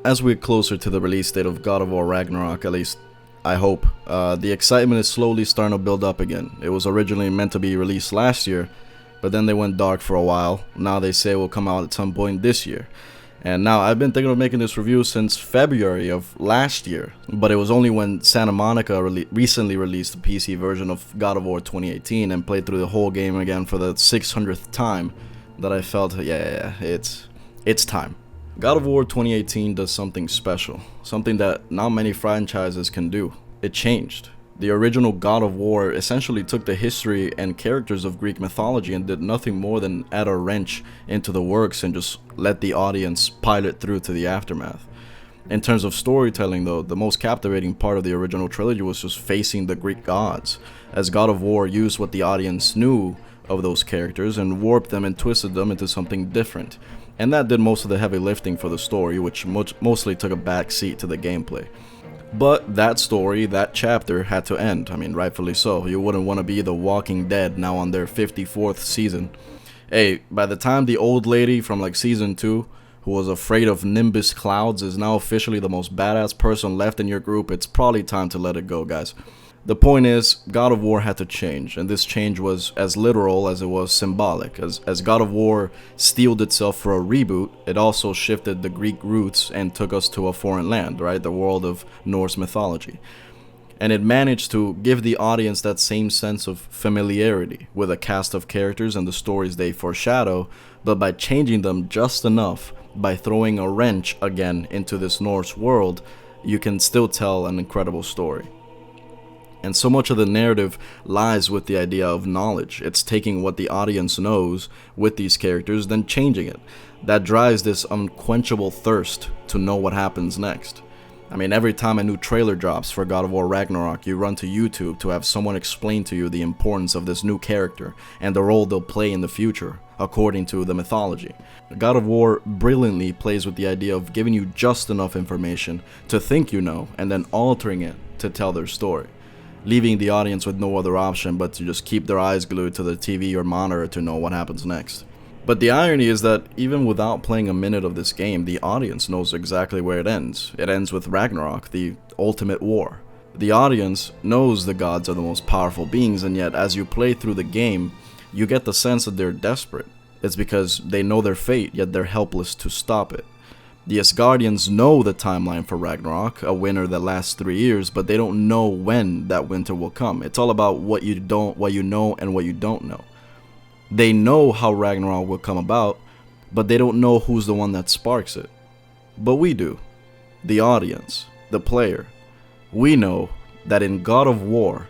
As we get closer to the release date of God of War Ragnarok, at least I hope, the excitement is slowly starting to build up again. It was originally meant to be released last year, but then they went dark for a while. Now they say it will come out at some point this year. And now I've been thinking of making this review since February of last year, but it was only when Santa Monica recently released the PC version of God of War 2018 and played through the whole game again for the 600th time that I felt, yeah, it's time. God of War 2018 does something special, something that not many franchises can do. It changed. The original God of War essentially took the history and characters of Greek mythology and did nothing more than add a wrench into the works and just let the audience pilot through to the aftermath. In terms of storytelling though, the most captivating part of the original trilogy was just facing the Greek gods, as God of War used what the audience knew of those characters and warped them and twisted them into something different. And that did most of the heavy lifting for the story, which mostly took a back seat to the gameplay. But that story, that chapter, had to end. I mean, rightfully so. You wouldn't want to be The Walking Dead now on their 54th season. Hey, by the time the old lady from like season 2, who was afraid of Nimbus clouds, is now officially the most badass person left in your group, it's probably time to let it go, guys. The point is, God of War had to change, and this change was as literal as it was symbolic. As God of War steeled itself for a reboot, it also shifted the Greek roots and took us to a foreign land, right? The world of Norse mythology. And it managed to give the audience that same sense of familiarity with a cast of characters and the stories they foreshadow, but by changing them just enough, by throwing a wrench again into this Norse world, you can still tell an incredible story. And so much of the narrative lies with the idea of knowledge. It's taking what the audience knows with these characters, then changing it. That drives this unquenchable thirst to know what happens next. I mean, every time a new trailer drops for God of War Ragnarok, you run to YouTube to have someone explain to you the importance of this new character and the role they'll play in the future, according to the mythology. God of War brilliantly plays with the idea of giving you just enough information to think you know, and then altering it to tell their story, leaving the audience with no other option but to just keep their eyes glued to the TV or monitor to know what happens next. But the irony is that even without playing a minute of this game, the audience knows exactly where it ends. It ends with Ragnarok, the ultimate war. The audience knows the gods are the most powerful beings, and yet as you play through the game, you get the sense that they're desperate. It's because they know their fate, yet they're helpless to stop it. The Asgardians know the timeline for Ragnarok, a winter that lasts 3 years, but they don't know when that winter will come. It's all about what you know and what you don't know. They know how Ragnarok will come about, but they don't know who's the one that sparks it. But we do. The audience, the player. We know that in God of War,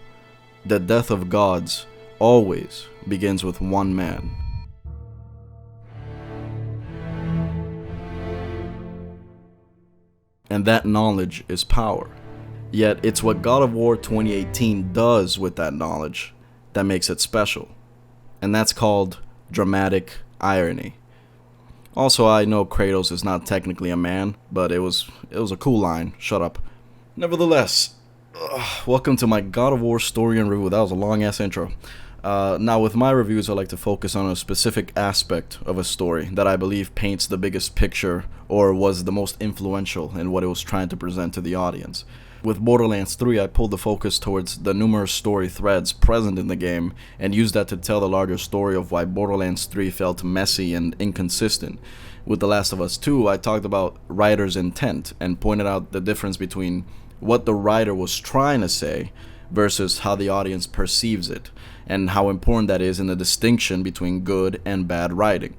the death of gods always begins with one man. And that knowledge is power. Yet it's what God of War 2018 does with that knowledge that makes it special. And that's called dramatic irony. Also, I know Kratos is not technically a man, but it was a cool line. Shut up. Nevertheless, welcome to my God of War story and review. That was a long ass intro. Now with my reviews, I like to focus on a specific aspect of a story that I believe paints the biggest picture or was the most influential in what it was trying to present to the audience. With Borderlands 3, I pulled the focus towards the numerous story threads present in the game and used that to tell the larger story of why Borderlands 3 felt messy and inconsistent. With The Last of Us 2, I talked about writer's intent and pointed out the difference between what the writer was trying to say versus how the audience perceives it, and how important that is in the distinction between good and bad writing.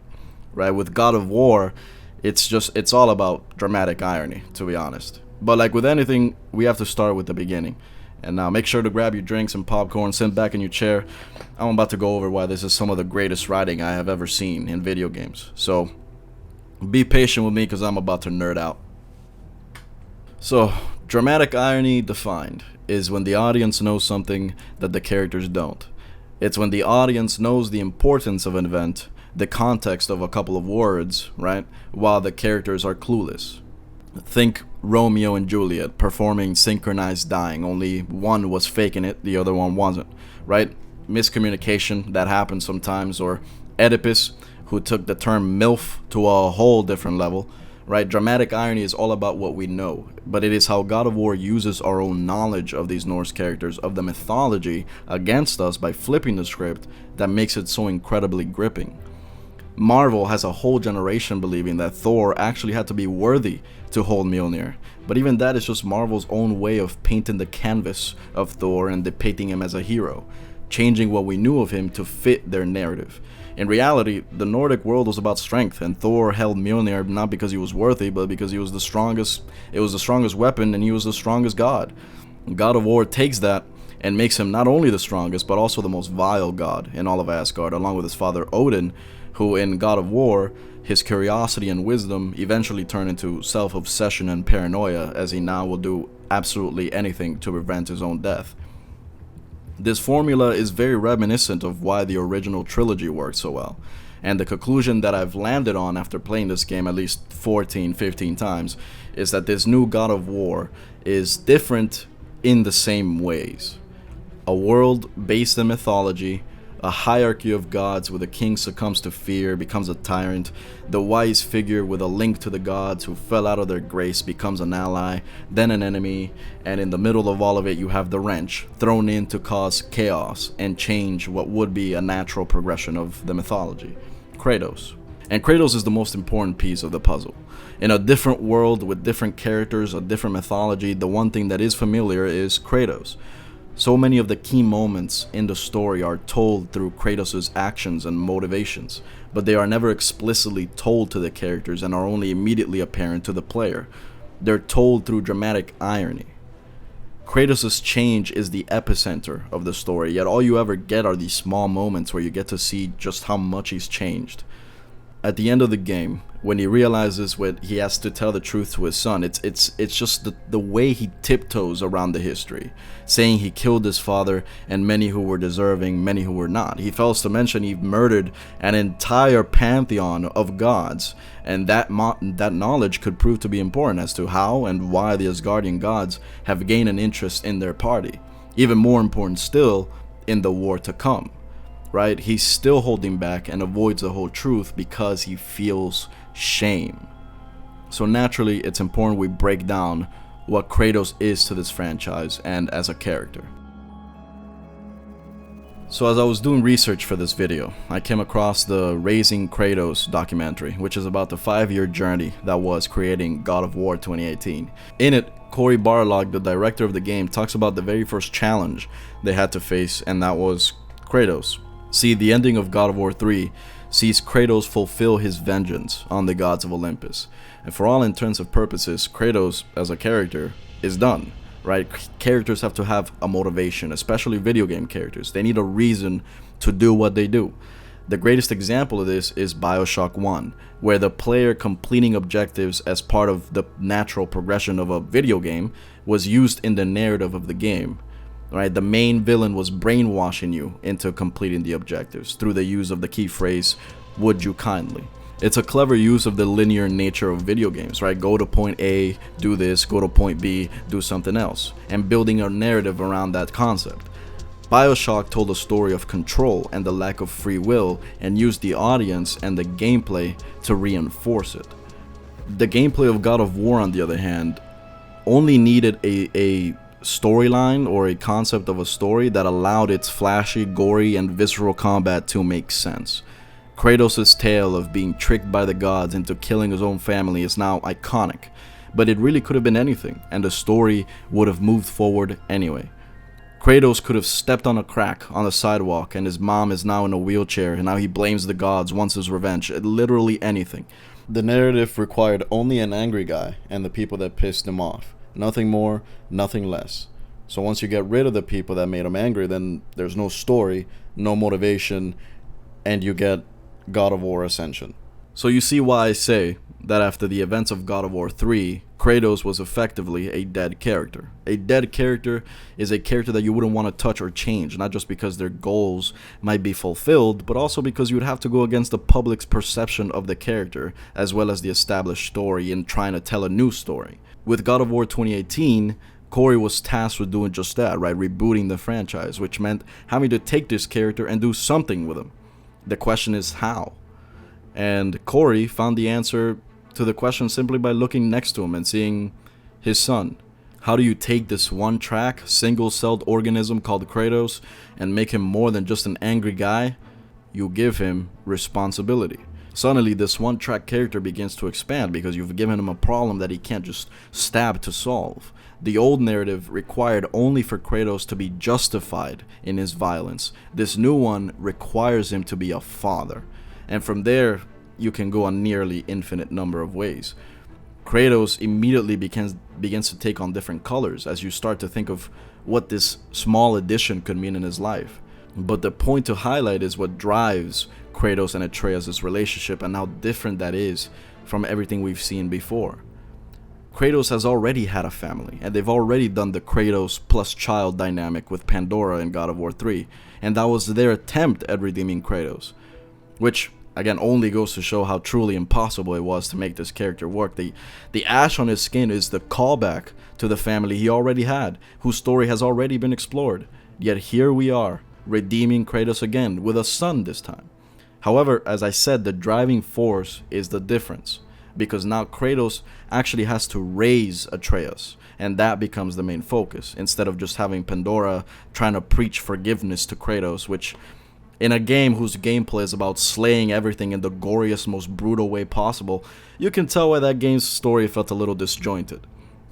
Right? With God of War, it's all about dramatic irony, to be honest. But like with anything, we have to start with the beginning. And now make sure to grab your drinks and popcorn, sit back in your chair. I'm about to go over why this is some of the greatest writing I have ever seen in video games. So be patient with me because I'm about to nerd out. So, dramatic irony defined is when the audience knows something that the characters don't. It's when the audience knows the importance of an event, the context of a couple of words, right, while the characters are clueless. Think Romeo and Juliet performing synchronized dying, only one was faking it, the other one wasn't, right? Miscommunication, that happens sometimes. Or Oedipus, who took the term MILF to a whole different level, right? Dramatic irony is all about what we know, but it is how God of War uses our own knowledge of these Norse characters, of the mythology, against us by flipping the script that makes it so incredibly gripping. Marvel has a whole generation believing that Thor actually had to be worthy to hold Mjolnir, but even that is just Marvel's own way of painting the canvas of Thor and depicting him as a hero, changing what we knew of him to fit their narrative. In reality, the Nordic world was about strength, and Thor held Mjolnir not because he was worthy, but because he was the strongest. It was the strongest weapon, and he was the strongest god. God of War takes that and makes him not only the strongest, but also the most vile god in all of Asgard, along with his father Odin, who in God of War, his curiosity and wisdom eventually turn into self-obsession and paranoia, as he now will do absolutely anything to prevent his own death. This formula is very reminiscent of why the original trilogy worked so well, and the conclusion that I've landed on after playing this game at least 14-15 times is that this new God of War is different in the same ways. A world based in mythology, a hierarchy of gods where the king succumbs to fear, becomes a tyrant, the wise figure with a link to the gods who fell out of their grace becomes an ally, then an enemy, and in the middle of all of it you have the wrench thrown in to cause chaos and change what would be a natural progression of the mythology: Kratos. And Kratos is the most important piece of the puzzle. In a different world with different characters, a different mythology, the one thing that is familiar is Kratos. So many of the key moments in the story are told through Kratos' actions and motivations, but they are never explicitly told to the characters and are only immediately apparent to the player. They're told through dramatic irony. Kratos' change is the epicenter of the story, yet all you ever get are these small moments where you get to see just how much he's changed. At the end of the game, when he realizes what he has to tell the truth to his son, it's just the way he tiptoes around the history, saying he killed his father and many who were deserving, many who were not. He fails to mention he murdered an entire pantheon of gods, and that knowledge could prove to be important as to how and why the Asgardian gods have gained an interest in their party. Even more important still, in the war to come. Right? He's still holding back and avoids the whole truth because he feels shame. So naturally, it's important we break down what Kratos is to this franchise and as a character. So as I was doing research for this video, I came across the Raising Kratos documentary, which is about the 5-year journey that was creating God of War 2018. In it, Cory Barlog, the director of the game, talks about the very first challenge they had to face, and that was Kratos. See, the ending of God of War 3 sees Kratos fulfill his vengeance on the gods of Olympus. And for all intents and purposes, Kratos, as a character, is done, right? Characters have to have a motivation, especially video game characters. They need a reason to do what they do. The greatest example of this is BioShock 1, where the player completing objectives as part of the natural progression of a video game was used in the narrative of the game. Right, the main villain was brainwashing you into completing the objectives through the use of the key phrase, "Would you kindly?" It's a clever use of the linear nature of video games, right? Go to point A, do this, go to point B, do something else, and building a narrative around that concept. BioShock told a story of control and the lack of free will and used the audience and the gameplay to reinforce it. The gameplay of God of War, on the other hand, only needed a storyline or a concept of a story that allowed its flashy, gory, and visceral combat to make sense. Kratos' tale of being tricked by the gods into killing his own family is now iconic, but it really could have been anything, and the story would have moved forward anyway. Kratos could have stepped on a crack on the sidewalk and his mom is now in a wheelchair and now he blames the gods, wants his revenge, literally anything. The narrative required only an angry guy and the people that pissed him off. Nothing more, nothing less. So once you get rid of the people that made him angry, then there's no story, no motivation, and you get God of War Ascension. So you see why I say that after the events of God of War 3, Kratos was effectively a dead character. A dead character is a character that you wouldn't want to touch or change, not just because their goals might be fulfilled, but also because you would have to go against the public's perception of the character, as well as the established story in trying to tell a new story. With God of War 2018, Cory was tasked with doing just that, right? Rebooting the franchise, which meant having to take this character and do something with him. The question is how? And Cory found the answer to the question simply by looking next to him and seeing his son. How do you take this one-track, single-celled organism called Kratos and make him more than just an angry guy? You give him responsibility. Suddenly, this one-track character begins to expand because you've given him a problem that he can't just stab to solve. The old narrative required only for Kratos to be justified in his violence. This new one requires him to be a father. And from there, you can go a nearly infinite number of ways. Kratos immediately begins to take on different colors as you start to think of what this small addition could mean in his life. But the point to highlight is what drives Kratos and Atreus' relationship and how different that is from everything we've seen before. Kratos has already had a family, and they've already done the Kratos plus child dynamic with Pandora in God of War 3, and that was their attempt at redeeming Kratos, which again only goes to show how truly impossible it was to make this character work. The ash on his skin is the callback to the family he already had, whose story has already been explored, yet here we are, redeeming Kratos again, with a son this time. However, as I said, the driving force is the difference, because now Kratos actually has to raise Atreus, and that becomes the main focus, instead of just having Pandora trying to preach forgiveness to Kratos, which, in a game whose gameplay is about slaying everything in the goriest, most brutal way possible, you can tell why that game's story felt a little disjointed.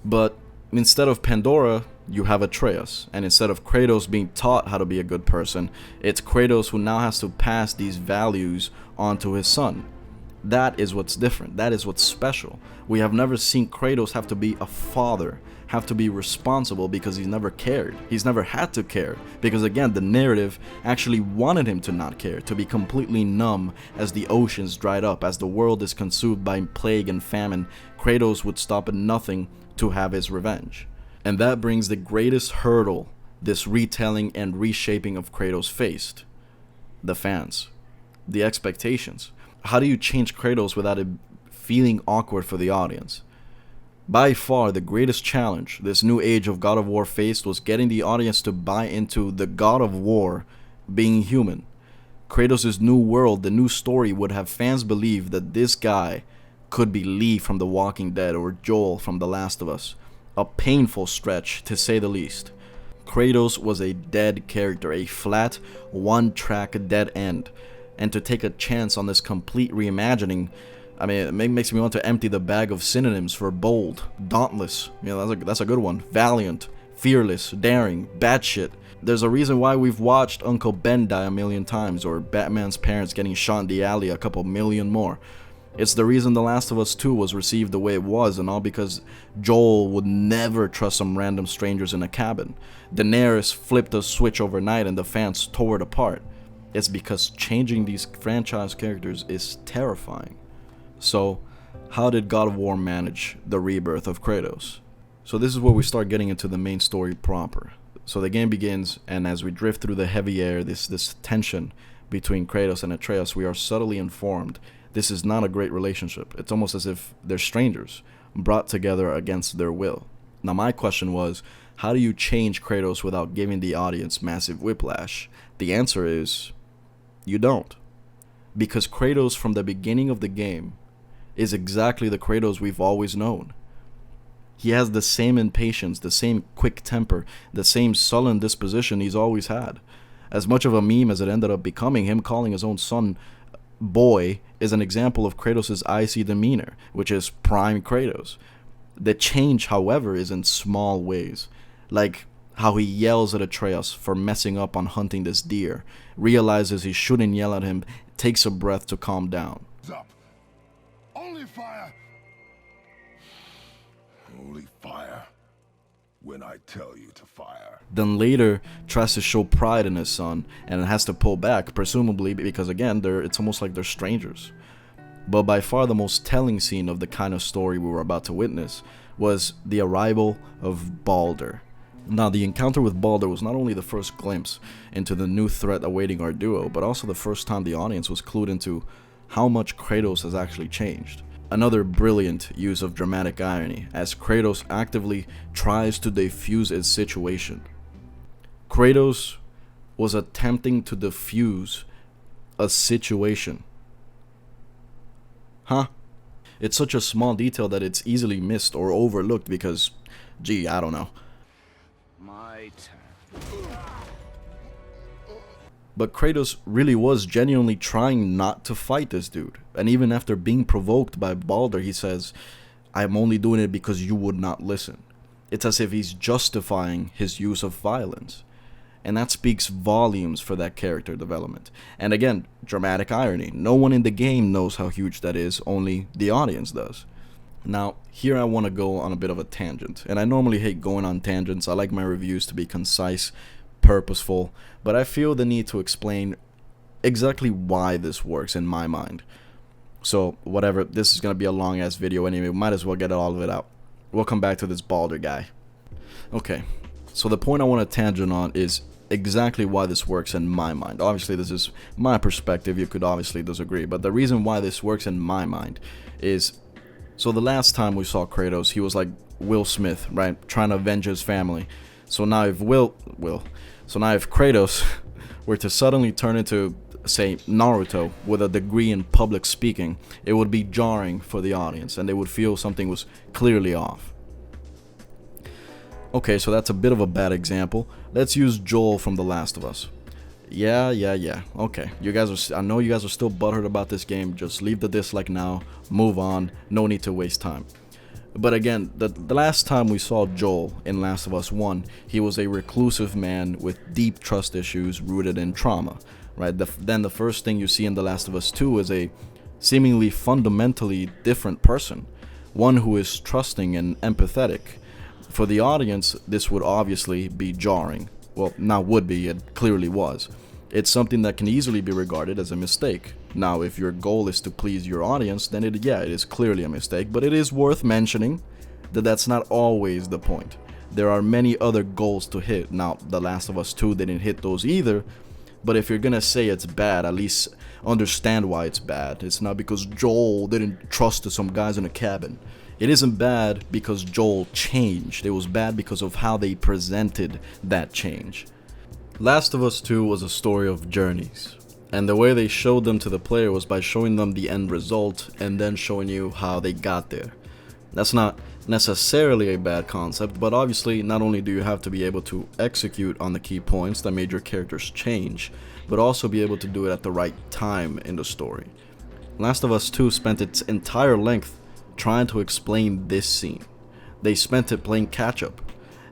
But instead of Pandora, you have Atreus, and instead of Kratos being taught how to be a good person, it's Kratos who now has to pass these values on to his son. That is what's different. That is what's special. We have never seen Kratos have to be a father, have to be responsible, because he's never cared. He's never had to care, because again, the narrative actually wanted him to not care, to be completely numb as the oceans dried up, as the world is consumed by plague and famine. Kratos would stop at nothing to have his revenge. And that brings the greatest hurdle this retelling and reshaping of Kratos faced: the fans, the expectations. How do you change Kratos without it feeling awkward for the audience? By far, the greatest challenge this new age of God of War faced was getting the audience to buy into the God of War being human. Kratos' new world, the new story, would have fans believe that this guy could be Lee from The Walking Dead or Joel from The Last of Us. A painful stretch, to say the least. Kratos was a dead character, a flat, one-track dead end. And to take a chance on this complete reimagining, I mean, it makes me want to empty the bag of synonyms for bold, dauntless. You know, that's a good one. Valiant, fearless, daring, batshit. There's a reason why we've watched Uncle Ben die a million times, or Batman's parents getting shot in the alley a couple million more. It's the reason The Last of Us 2 was received the way it was, and all because Joel would never trust some random strangers in a cabin. Daenerys flipped a switch overnight and the fans tore it apart. It's because changing these franchise characters is terrifying. So, how did God of War manage the rebirth of Kratos? So this is where we start getting into the main story proper. So the game begins, and as we drift through the heavy air, this tension between Kratos and Atreus, we are subtly informed this is not a great relationship. It's almost as if they're strangers, brought together against their will. Now my question was, how do you change Kratos without giving the audience massive whiplash? The answer is, you don't. Because Kratos from the beginning of the game is exactly the Kratos we've always known. He has the same impatience, the same quick temper, the same sullen disposition he's always had. As much of a meme as it ended up becoming, him calling his own son boy is an example of Kratos' icy demeanor, which is prime Kratos. The change, however, is in small ways, like how he yells at Atreus for messing up on hunting this deer, realizes he shouldn't yell at him, takes a breath to calm down. Up. Only fire. Only fire when I tell you to fire. Then later tries to show pride in his son and has to pull back, presumably because again, it's almost like they're strangers. But by far the most telling scene of the kind of story we were about to witness was the arrival of Baldur. Now, the encounter with Baldur was not only the first glimpse into the new threat awaiting our duo, but also the first time the audience was clued into how much Kratos has actually changed. Another brilliant use of dramatic irony, as Kratos actively tries to defuse its situation. Kratos was attempting to defuse a situation. Huh? It's such a small detail that it's easily missed or overlooked because, gee, I don't know. My turn. But Kratos really was genuinely trying not to fight this dude. And even after being provoked by Baldur, he says, I'm only doing it because you would not listen. It's as if he's justifying his use of violence. And that speaks volumes for that character development. And again, dramatic irony. No one in the game knows how huge that is, only the audience does. Now, here I want to go on a bit of a tangent. And I normally hate going on tangents. I like my reviews to be concise, purposeful, but I feel the need to explain exactly why this works in my mind. So, whatever, this is going to be a long ass video anyway, might as well get all of it out. We'll come back to this Baldur guy. Okay, so the point I want to tangent on is exactly why this works in my mind. Obviously, this is my perspective, you could obviously disagree, but the reason why this works in my mind is, so the last time we saw Kratos, he was like Will Smith, right, trying to avenge his family. So now if Kratos were to suddenly turn into, say, Naruto with a degree in public speaking, it would be jarring for the audience and they would feel something was clearly off. Okay, so that's a bit of a bad example. Let's use Joel from The Last of Us. Yeah. Okay, I know you guys are still butthurt about this game. Just leave the dislike now, move on, no need to waste time. But again, the last time we saw Joel in Last of Us 1, he was a reclusive man with deep trust issues rooted in trauma, right? Then the first thing you see in The Last of Us 2 is a seemingly fundamentally different person, one who is trusting and empathetic. For the audience, this would obviously be jarring. Well, not would be, it clearly was. It's something that can easily be regarded as a mistake. Now, if your goal is to please your audience, then it is clearly a mistake, but it is worth mentioning that that's not always the point. There are many other goals to hit. Now, The Last of Us 2 didn't hit those either, but if you're gonna say it's bad, at least understand why it's bad. It's not because Joel didn't trust some guys in a cabin. It isn't bad because Joel changed. It was bad because of how they presented that change. Last of Us 2 was a story of journeys, and the way they showed them to the player was by showing them the end result and then showing you how they got there. That's not necessarily a bad concept, but obviously not only do you have to be able to execute on the key points that made your characters change, but also be able to do it at the right time in the story. Last of Us 2 spent its entire length trying to explain this scene. They spent it playing catch up.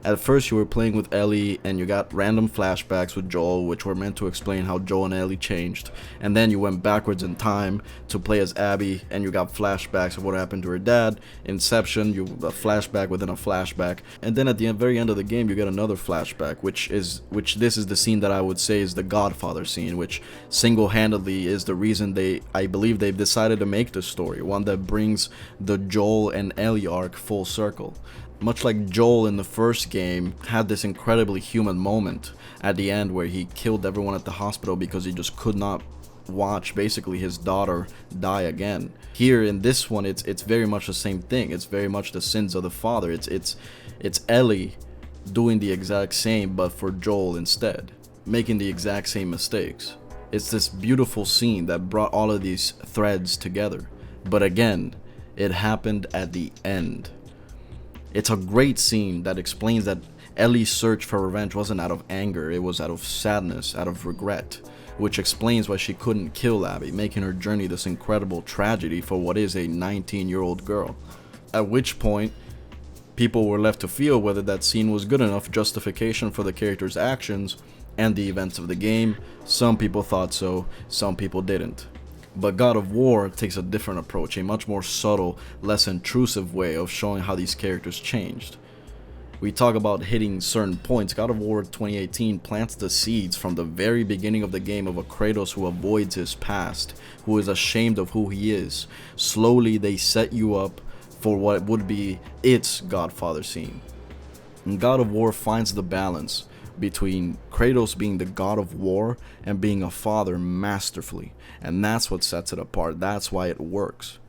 At first you were playing with Ellie and you got random flashbacks with Joel, which were meant to explain how Joel and Ellie changed, and then you went backwards in time to play as Abby and you got flashbacks of what happened to her dad. Inception, a flashback within a flashback, and then at the very end of the game you get another flashback, which this is the scene that I would say is the Godfather scene, which single-handedly is the reason I believe they've decided to make this story, one that brings the Joel and Ellie arc full circle. Much like Joel in the first game had this incredibly human moment at the end where he killed everyone at the hospital because he just could not watch basically his daughter die again. Here in this one it's very much the same thing. It's very much the sins of the father. It's Ellie doing the exact same but for Joel instead, making the exact same mistakes. It's this beautiful scene that brought all of these threads together. But again, it happened at the end. It's a great scene that explains that Ellie's search for revenge wasn't out of anger, it was out of sadness, out of regret, which explains why she couldn't kill Abby, making her journey this incredible tragedy for what is a 19-year-old girl. At which point, people were left to feel whether that scene was good enough justification for the character's actions and the events of the game. Some people thought so, some people didn't. But God of War takes a different approach, a much more subtle, less intrusive way of showing how these characters changed. We talk about hitting certain points. God of War 2018 plants the seeds from the very beginning of the game of a Kratos who avoids his past, who is ashamed of who he is. Slowly they set you up for what would be its Godfather scene. And God of War finds the balance between Kratos being the god of war and being a father masterfully, and that's what sets it apart. That's why it works.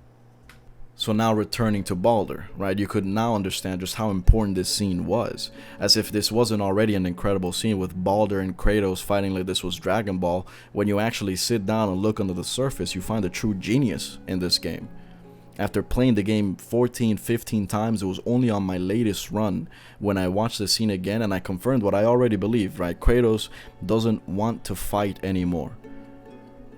So now returning to Baldur, right, you could now understand just how important this scene was, as if this wasn't already an incredible scene with Baldur and Kratos fighting like this was Dragon Ball. When you actually sit down and look under the surface, you find the true genius in this game. After playing the game 14, 15 times, it was only on my latest run when I watched the scene again and I confirmed what I already believed, right? Kratos doesn't want to fight anymore.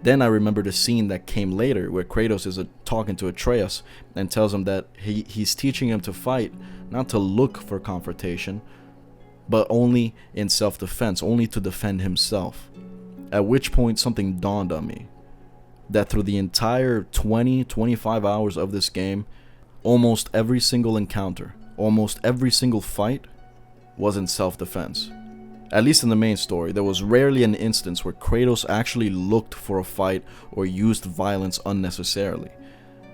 Then I remember the scene that came later where Kratos is talking to Atreus and tells him that he's teaching him to fight, not to look for confrontation, but only in self-defense, only to defend himself. At which point something dawned on me, that through the entire 20-25 hours of this game, almost every single encounter, almost every single fight was in self-defense. At least in the main story, there was rarely an instance where Kratos actually looked for a fight or used violence unnecessarily.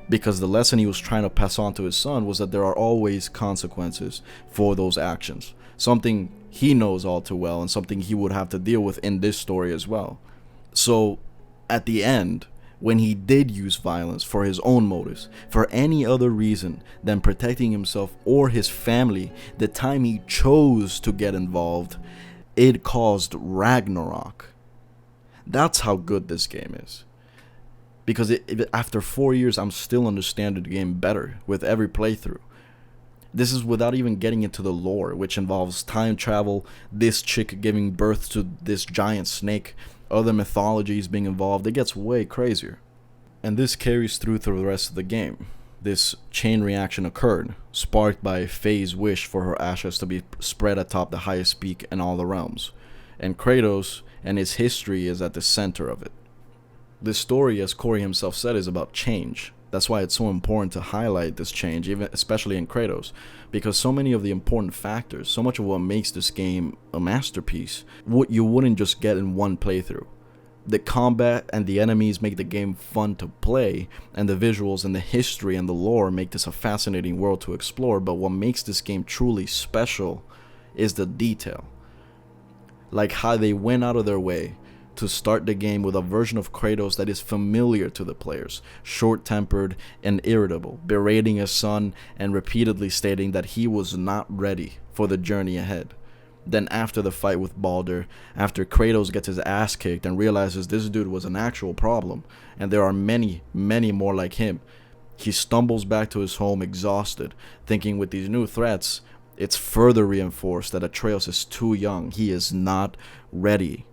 Because the lesson he was trying to pass on to his son was that there are always consequences for those actions. Something he knows all too well and something he would have to deal with in this story as well. So, at the end, when he did use violence for his own motives, for any other reason than protecting himself or his family, the time he chose to get involved, it caused Ragnarok. That's how good this game is. Because after 4 years, I'm still understanding the game better with every playthrough. This is without even getting into the lore, which involves time travel, this chick giving birth to this giant snake, other mythologies being involved. It gets way crazier. And this carries through the rest of the game. This chain reaction occurred, sparked by Faye's wish for her ashes to be spread atop the highest peak in all the realms. And Kratos and his history is at the center of it. This story, as Corey himself said, is about change. That's why it's so important to highlight this change, even especially in Kratos, because so many of the important factors, so much of what makes this game a masterpiece, you wouldn't just get in one playthrough. The combat and the enemies make the game fun to play, and the visuals and the history and the lore make this a fascinating world to explore, but what makes this game truly special is the detail. Like how they went out of their way to start the game with a version of Kratos that is familiar to the players, short-tempered and irritable, berating his son and repeatedly stating that he was not ready for the journey ahead. Then after the fight with Baldur, after Kratos gets his ass kicked and realizes this dude was an actual problem, and there are many, many more like him, he stumbles back to his home exhausted, thinking with these new threats, it's further reinforced that Atreus is too young, he is not ready.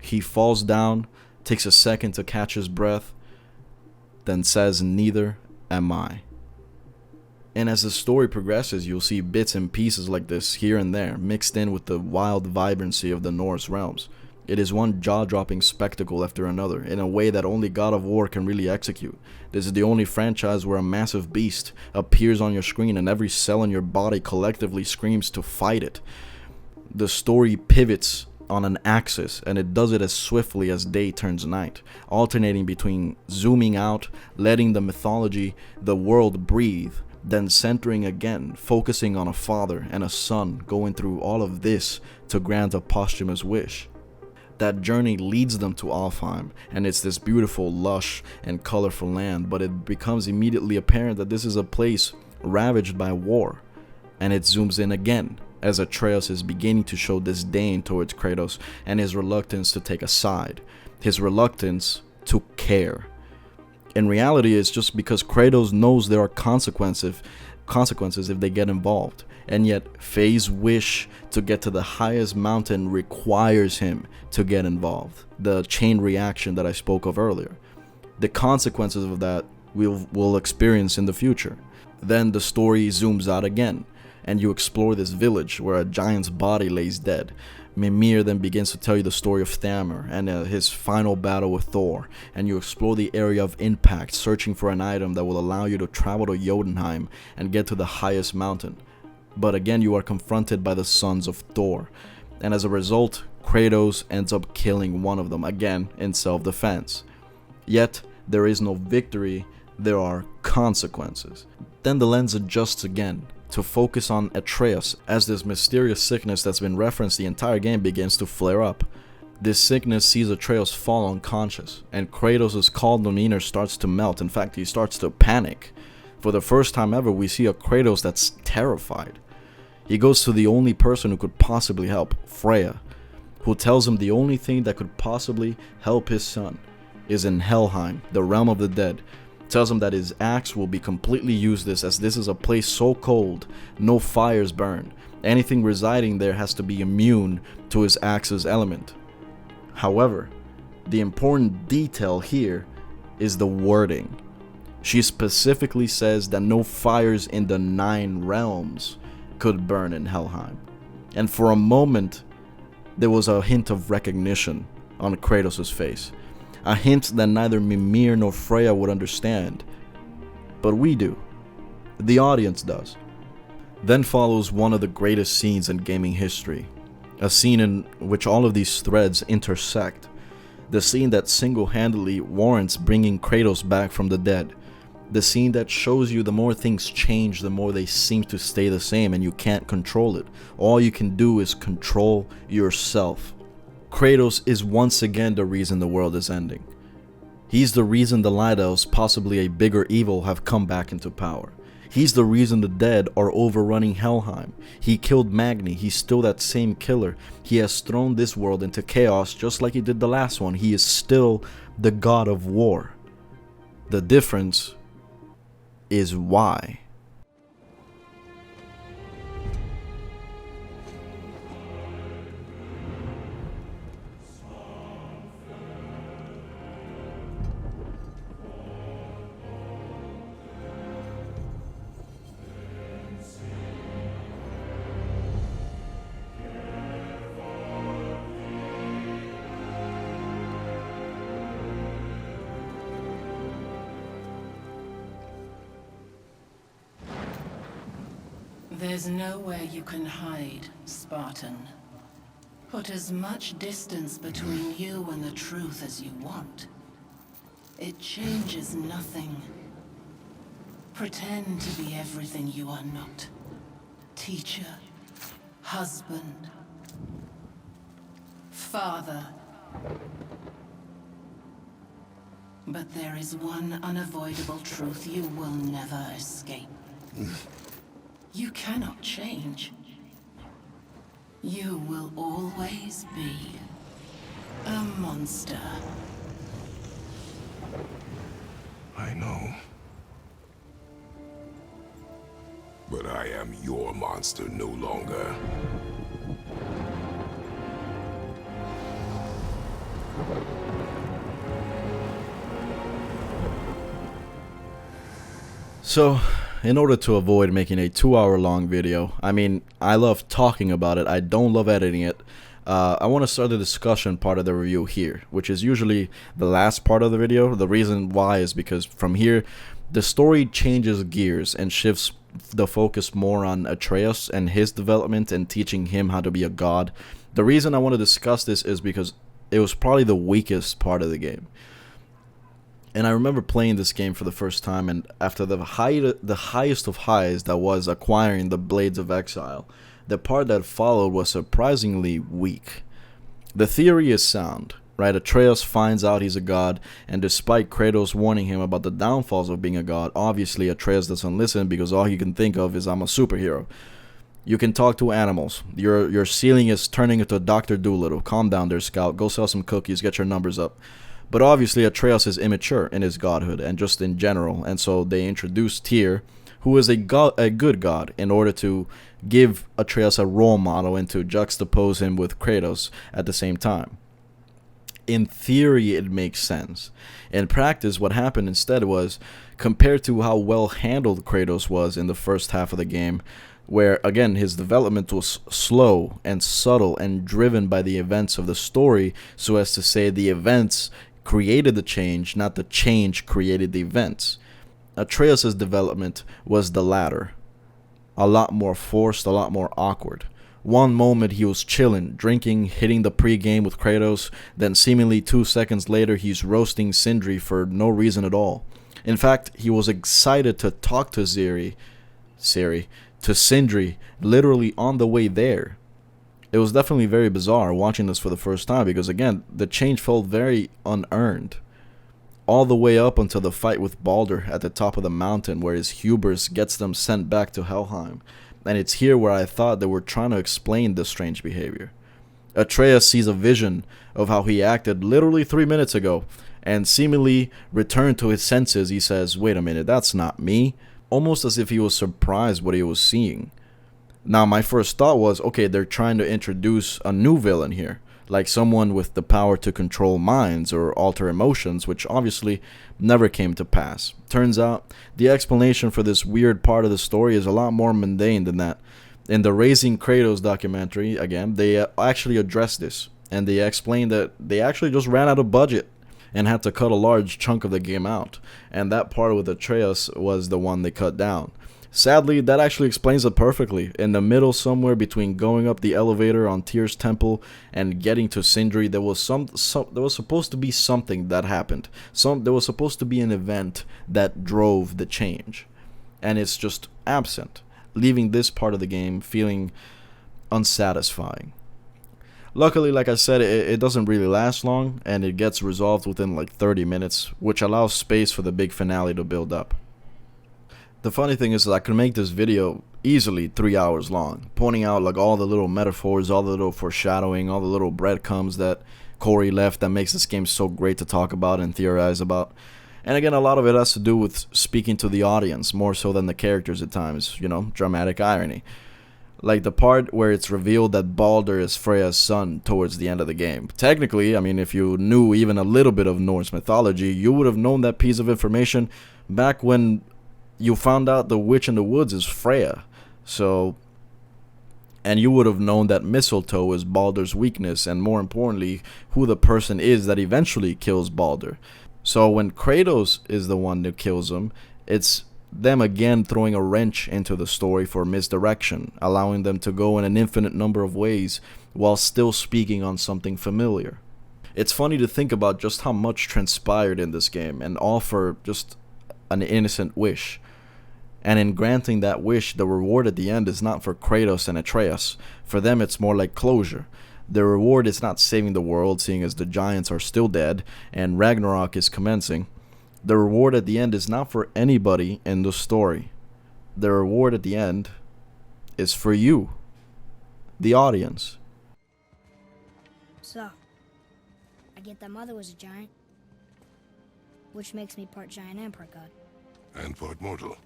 He falls down, takes a second to catch his breath, then says, "Neither am I." And as the story progresses, you'll see bits and pieces like this here and there, mixed in with the wild vibrancy of the Norse realms. It is one jaw-dropping spectacle after another, in a way that only God of War can really execute. This is the only franchise where a massive beast appears on your screen and every cell in your body collectively screams to fight it. The story pivots on an axis, and it does it as swiftly as day turns night, alternating between zooming out, letting the mythology, the world breathe, then centering again, focusing on a father and a son going through all of this to grant a posthumous wish. That journey leads them to Alfheim, and it's this beautiful, lush, and colorful land, but it becomes immediately apparent that this is a place ravaged by war, and it zooms in again, as Atreus is beginning to show disdain towards Kratos and his reluctance to take a side, his reluctance to care. In reality, it's just because Kratos knows there are consequences if they get involved, and yet Faye's wish to get to the highest mountain requires him to get involved. The chain reaction that I spoke of earlier. The consequences of that we'll experience in the future. Then the story zooms out again, and you explore this village where a giant's body lays dead. Mimir then begins to tell you the story of Thamur and his final battle with Thor, and you explore the area of impact, searching for an item that will allow you to travel to Jotunheim and get to the highest mountain. But again, you are confronted by the sons of Thor, and as a result, Kratos ends up killing one of them, again in self-defense. Yet, there is no victory, there are consequences. Then the lens adjusts again, to focus on Atreus as this mysterious sickness that's been referenced the entire game begins to flare up. This sickness sees Atreus fall unconscious, and Kratos' calm demeanor starts to melt. In fact, he starts to panic. For the first time ever, we see a Kratos that's terrified. He goes to the only person who could possibly help, Freya, who tells him the only thing that could possibly help his son is in Helheim, the realm of the dead, tells him that his axe will be completely useless as this is a place so cold, no fires burn. Anything residing there has to be immune to his axe's element. However, the important detail here is the wording. She specifically says that no fires in the 9 realms could burn in Helheim. And for a moment, there was a hint of recognition on Kratos' face. A hint that neither Mimir nor Freya would understand. But we do. The audience does. Then follows one of the greatest scenes in gaming history. A scene in which all of these threads intersect. The scene that single-handedly warrants bringing Kratos back from the dead. The scene that shows you the more things change, the more they seem to stay the same and you can't control it. All you can do is control yourself. Kratos is once again the reason the world is ending. He's the reason the Light Elves, possibly a bigger evil, have come back into power. He's the reason the dead are overrunning Helheim. He killed Magni, he's still that same killer. He has thrown this world into chaos just like he did the last one. He is still the God of War. The difference is why. There's nowhere you can hide, Spartan. Put as much distance between you and the truth as you want. It changes nothing. Pretend to be everything you are not. Teacher, husband, father. But there is one unavoidable truth you will never escape. You cannot change. You will always be a monster. I know. But I am your monster no longer. So, in order to avoid making a 2-hour-long video, I mean, I love talking about it, I don't love editing it, I want to start the discussion part of the review here, which is usually the last part of the video. The reason why is because from here, the story changes gears and shifts the focus more on Atreus and his development and teaching him how to be a god. The reason I want to discuss this is because it was probably the weakest part of the game. And I remember playing this game for the first time, and after the highest of highs that was acquiring the Blades of Exile, the part that followed was surprisingly weak. The theory is sound, right? Atreus finds out he's a god, and despite Kratos warning him about the downfalls of being a god, obviously Atreus doesn't listen because all he can think of is, I'm a superhero. You can talk to animals. Your ceiling is turning into Dr. Dolittle. Calm down there, Scout. Go sell some cookies, get your numbers up. But obviously Atreus is immature in his godhood and just in general, and so they introduced Tyr, who is a good god, in order to give Atreus a role model and to juxtapose him with Kratos at the same time. In theory, it makes sense. In practice, what happened instead was, compared to how well handled Kratos was in the first half of the game, where again his development was slow and subtle and driven by the events of the story, so as to say the events created the change, not the change created the events. Atreus' development was the latter. A lot more forced, a lot more awkward. One moment he was chilling, drinking, hitting the pre-game with Kratos, then seemingly 2 seconds later he's roasting Sindri for no reason at all. In fact, he was excited to talk to Sindri, literally on the way there. It was definitely very bizarre watching this for the first time because, again, the change felt very unearned. All the way up until the fight with Baldur at the top of the mountain where his hubris gets them sent back to Helheim. And it's here where I thought they were trying to explain this strange behavior. Atreus sees a vision of how he acted literally 3 minutes ago, and seemingly returned to his senses, he says, "Wait a minute, that's not me." Almost as if he was surprised what he was seeing. Now, my first thought was, okay, they're trying to introduce a new villain here, like someone with the power to control minds or alter emotions, which obviously never came to pass. Turns out, the explanation for this weird part of the story is a lot more mundane than that. In the Raising Kratos documentary, again, they actually addressed this, and they explained that they actually just ran out of budget and had to cut a large chunk of the game out, and that part with Atreus was the one they cut down. Sadly, that actually explains it perfectly. In the middle, somewhere between going up the elevator on Tyr's temple and getting to Sindri, there was there was supposed to be something that happened. There was supposed to be an event that drove the change, and it's just absent, leaving this part of the game feeling unsatisfying. Luckily, like I said, it doesn't really last long, and it gets resolved within like 30 minutes, which allows space for the big finale to build up. The funny thing is that I could make this video easily 3 hours long, pointing out like all the little metaphors, all the little foreshadowing, all the little breadcrumbs that Corey left that makes this game so great to talk about and theorize about. And again, a lot of it has to do with speaking to the audience, more so than the characters at times, you know, dramatic irony. Like the part where it's revealed that Baldur is Freya's son towards the end of the game. Technically, I mean, if you knew even a little bit of Norse mythology, you would have known that piece of information back when you found out the witch in the woods is Freya. So, and you would have known that mistletoe is Baldur's weakness, and more importantly, who the person is that eventually kills Baldur. So when Kratos is the one that kills him, it's them again throwing a wrench into the story for misdirection, allowing them to go in an infinite number of ways while still speaking on something familiar. It's funny to think about just how much transpired in this game, and all for just an innocent wish. And in granting that wish, the reward at the end is not for Kratos and Atreus. For them, it's more like closure. The reward is not saving the world, seeing as the giants are still dead and Ragnarok is commencing. The reward at the end is not for anybody in the story. The reward at the end is for you, the audience. So, I get that mother was a giant, which makes me part giant and part god. And part mortal.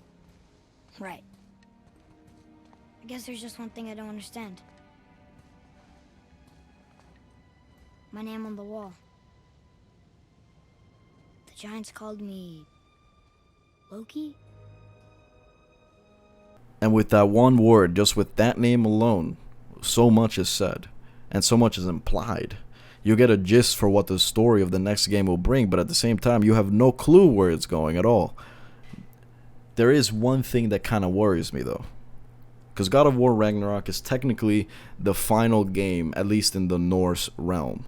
Right. I guess there's just one thing I don't understand. My name on the wall. The giants called me Loki? And with that one word, just with that name alone, so much is said, and so much is implied. You get a gist for what the story of the next game will bring, but at the same time, you have no clue where it's going at all. There is one thing that kind of worries me, though. Because God of War Ragnarok is technically the final game, at least in the Norse realm.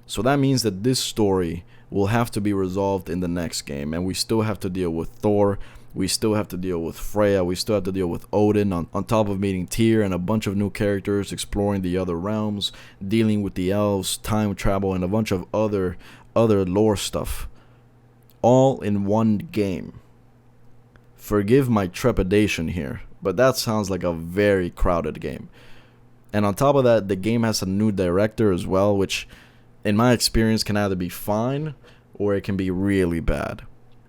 So that means that this story will have to be resolved in the next game, and we still have to deal with Thor, we still have to deal with Freya, we still have to deal with Odin, on top of meeting Tyr and a bunch of new characters, exploring the other realms, dealing with the elves, time travel, and a bunch of other lore stuff. All in one game. Forgive my trepidation here, but that sounds like a very crowded game. And on top of that, the game has a new director as well, which in my experience can either be fine or it can be really bad.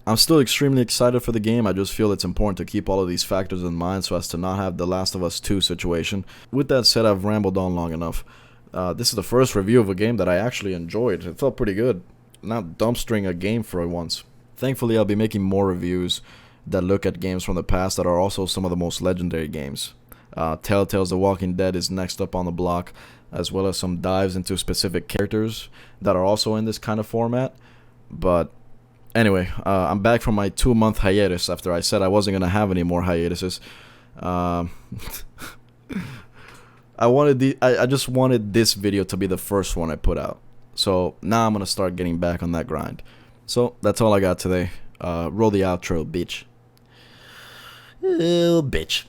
I'm still extremely excited for the game. I just feel it's important to keep all of these factors in mind so as to not have The Last of Us 2 situation. With that said, I've rambled on long enough. This is the first review of a game that I actually enjoyed. It felt pretty good. Not dumpstering a game for once. Thankfully, I'll be making more reviews that look at games from the past that are also some of the most legendary games. Telltale's The Walking Dead is next up on the block, as well as some dives into specific characters that are also in this kind of format. But anyway, I'm back from my 2-month hiatus after I said I wasn't going to have any more hiatuses. I just wanted this video to be the first one I put out. So now I'm going to start getting back on that grind. So that's all I got today. Roll the outro, bitch. Bitch.